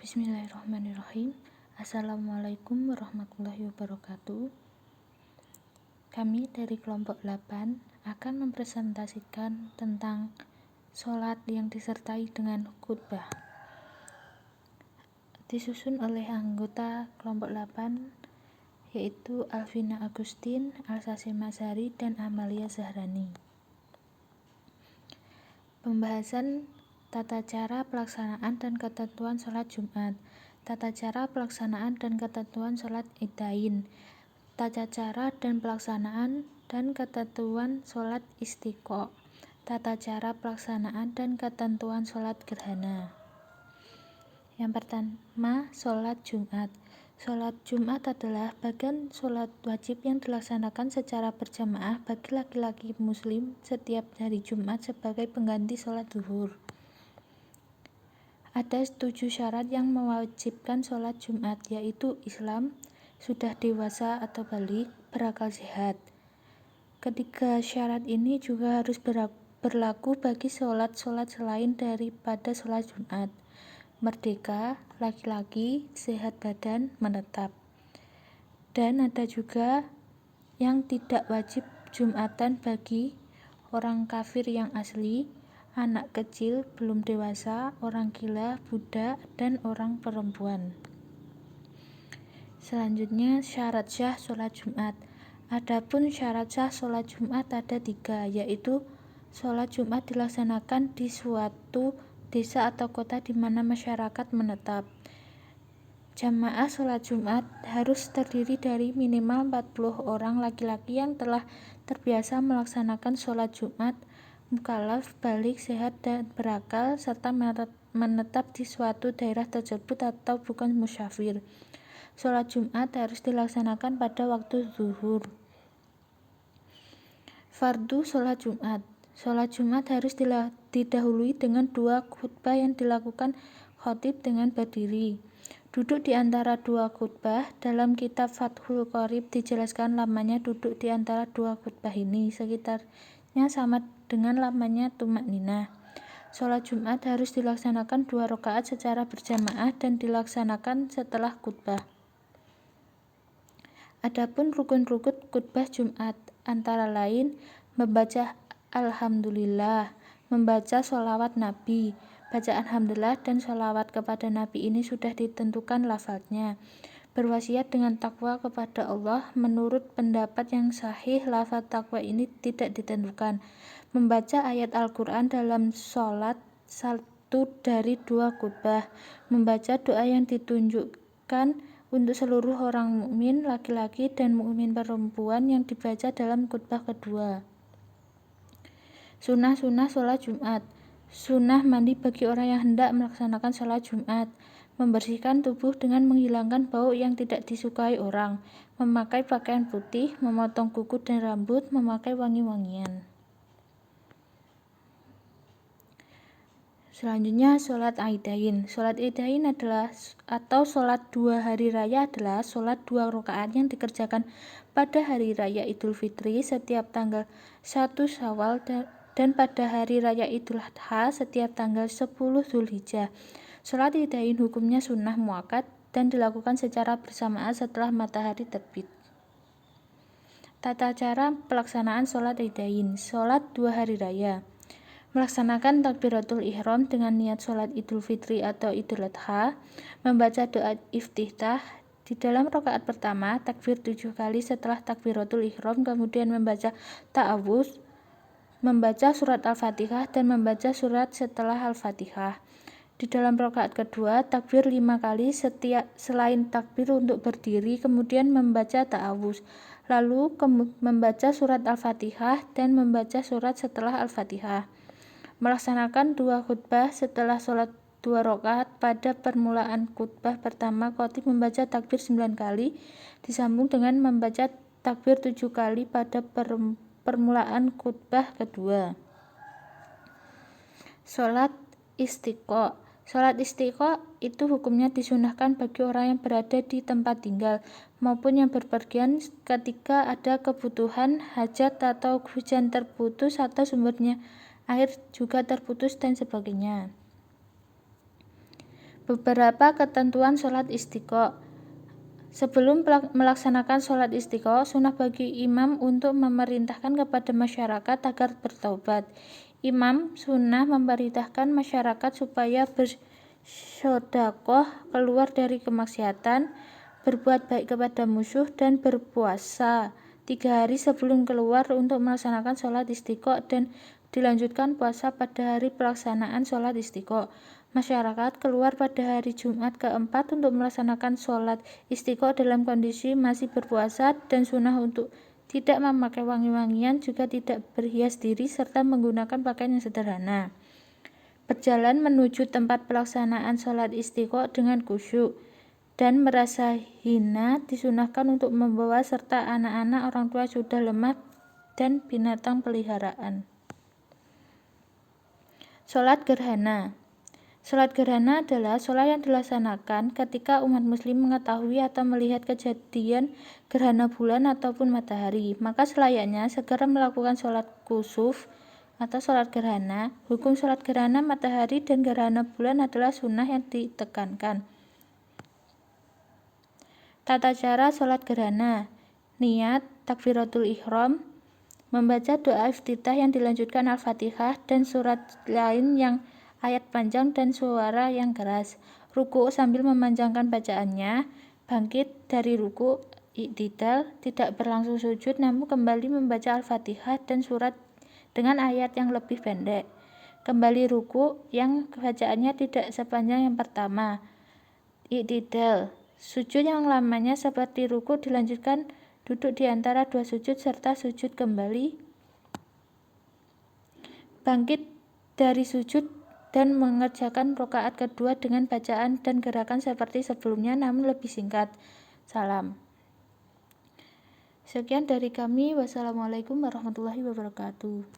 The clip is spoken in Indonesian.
Bismillahirrahmanirrahim. Assalamualaikum warahmatullahi wabarakatuh. Kami dari kelompok 8 akan mempresentasikan tentang sholat yang disertai dengan khutbah. Disusun oleh anggota kelompok 8 yaitu Alvina Agustin, Alsasi Masari, dan Amalia Zahrani. Pembahasan tata cara pelaksanaan dan ketentuan sholat Jumat, tata cara pelaksanaan dan ketentuan sholat Idain, tata cara dan pelaksanaan dan ketentuan sholat Istiqo, tata cara pelaksanaan dan ketentuan sholat Gerhana. Yang pertama, sholat Jumat. Sholat Jumat adalah bagian sholat wajib yang dilaksanakan secara berjamaah bagi laki-laki muslim setiap hari Jumat sebagai pengganti sholat zuhur. Ada 7 syarat yang mewajibkan sholat Jumat, yaitu Islam, sudah dewasa atau balik, berakal sehat. Ketiga syarat ini juga harus berlaku bagi sholat-sholat selain daripada sholat Jumat. Merdeka, laki-laki, sehat badan, menetap. Dan ada juga yang tidak wajib Jumatan bagi orang kafir yang asli, anak kecil belum dewasa, orang gila, budak, dan orang perempuan. Selanjutnya, syarat sah sholat Jumat. Adapun syarat sah sholat Jumat ada 3, yaitu sholat Jumat dilaksanakan di suatu desa atau kota di mana masyarakat menetap. Jamaah sholat Jumat harus terdiri dari minimal 40 orang laki-laki yang telah terbiasa melaksanakan sholat Jumat, mukallaf, balik, sehat, dan berakal, serta menetap di suatu daerah tersebut atau bukan musafir. Sholat Jumat harus dilaksanakan pada waktu zuhur. Fardu sholat Jumat. Sholat Jumat harus didahului dengan 2 khutbah yang dilakukan khatib dengan berdiri. Duduk di antara 2 khutbah. Dalam kitab Fathul Qorib dijelaskan lamanya duduk di antara 2 khutbah ini sekitarnya sama dengan lamanya tumak ninah. Sholat Jumat harus dilaksanakan 2 rakaat secara berjamaah dan dilaksanakan setelah khutbah. Adapun rukun-rukun khutbah Jumat antara lain membaca Alhamdulillah, membaca sholawat Nabi. Bacaan Alhamdulillah dan sholawat kepada Nabi ini sudah ditentukan lafadznya. Berwasiat dengan takwa kepada Allah. Menurut pendapat yang sahih, lafadz takwa ini tidak ditentukan. Membaca ayat Al-Quran dalam sholat 1 dari 2 khutbah. Membaca doa yang ditunjukkan untuk seluruh orang mukmin laki-laki dan mukmin perempuan yang dibaca dalam khutbah kedua. Sunnah-sunnah sholat Jumat. Sunnah mandi bagi orang yang hendak melaksanakan sholat Jumat. Membersihkan tubuh dengan menghilangkan bau yang tidak disukai orang. Memakai pakaian putih, memotong kuku dan rambut, memakai wangi-wangian. Selanjutnya, sholat Idain. Sholat Idain adalah atau sholat 2 hari raya adalah sholat 2 rakaat yang dikerjakan pada hari raya Idul Fitri setiap tanggal 1 Syawal dan pada hari raya Idul Adha setiap tanggal 10 Zulhijjah. Sholat Idain hukumnya sunnah muakkad dan dilakukan secara bersamaan setelah matahari terbit. Tata cara pelaksanaan sholat Idain. Sholat 2 hari raya. Melaksanakan takbiratul ihram dengan niat sholat Idul Fitri atau Idul Adha. Membaca doa iftitah. Di dalam rakaat pertama, takbir 7 kali setelah takbiratul ihram, kemudian membaca ta'awudz, membaca surat Al-Fatihah dan membaca surat setelah Al-Fatihah. Di dalam rakaat kedua, takbir 5 kali selain takbir untuk berdiri, kemudian membaca ta'awudz, lalu membaca surat Al-Fatihah dan membaca surat setelah Al-Fatihah. Melaksanakan 2 khutbah setelah sholat 2 rakaat. Pada permulaan khutbah pertama, khatib membaca takbir 9 kali, disambung dengan membaca takbir 7 kali pada permulaan khutbah kedua. Sholat Istiqo. Sholat Istiqo itu hukumnya disunahkan bagi orang yang berada di tempat tinggal maupun yang berpergian ketika ada kebutuhan, hajat atau hujan terputus atau sumbernya air juga terputus dan sebagainya. Beberapa ketentuan sholat istiqo. Sebelum melaksanakan sholat istiqo, sunnah bagi imam untuk memerintahkan kepada masyarakat agar bertaubat. Imam sunnah memerintahkan masyarakat supaya bersedekah, keluar dari kemaksiatan, berbuat baik kepada musuh, dan berpuasa 3 hari sebelum keluar untuk melaksanakan sholat istiqo dan dilanjutkan puasa pada hari pelaksanaan sholat istiqo. Masyarakat keluar pada hari Jumat keempat untuk melaksanakan sholat istiqo dalam kondisi masih berpuasa, dan sunnah untuk tidak memakai wangi-wangian, juga tidak berhias diri, serta menggunakan pakaian yang sederhana. Berjalan menuju tempat pelaksanaan sholat istiqo dengan khusyuk dan merasa hina disunahkan untuk membawa serta anak-anak, orang tua sudah lemah, dan binatang peliharaan. Sholat gerhana. Sholat gerhana adalah sholat yang dilaksanakan ketika umat muslim mengetahui atau melihat kejadian gerhana bulan ataupun matahari. Maka selayaknya segera melakukan sholat kusuf atau sholat gerhana. Hukum sholat gerhana matahari dan gerhana bulan adalah sunnah yang ditekankan. Tata cara sholat gerhana. Niat, takbiratul ihram, membaca doa iftitah yang dilanjutkan Al-Fatihah dan surat lain yang ayat panjang dan suara yang keras. Ruku sambil memanjangkan bacaannya. Bangkit dari ruku, i'tidal, tidak berlangsung sujud namun kembali membaca Al-Fatihah dan surat dengan ayat yang lebih pendek. Kembali ruku yang bacaannya tidak sepanjang yang pertama. I'tidal, sujud yang lamanya seperti ruku, dilanjutkan duduk di antara dua sujud serta sujud kembali. Bangkit dari sujud dan mengerjakan rakaat kedua dengan bacaan dan gerakan seperti sebelumnya namun lebih singkat. Salam. Sekian dari kami. Wassalamualaikum warahmatullahi wabarakatuh.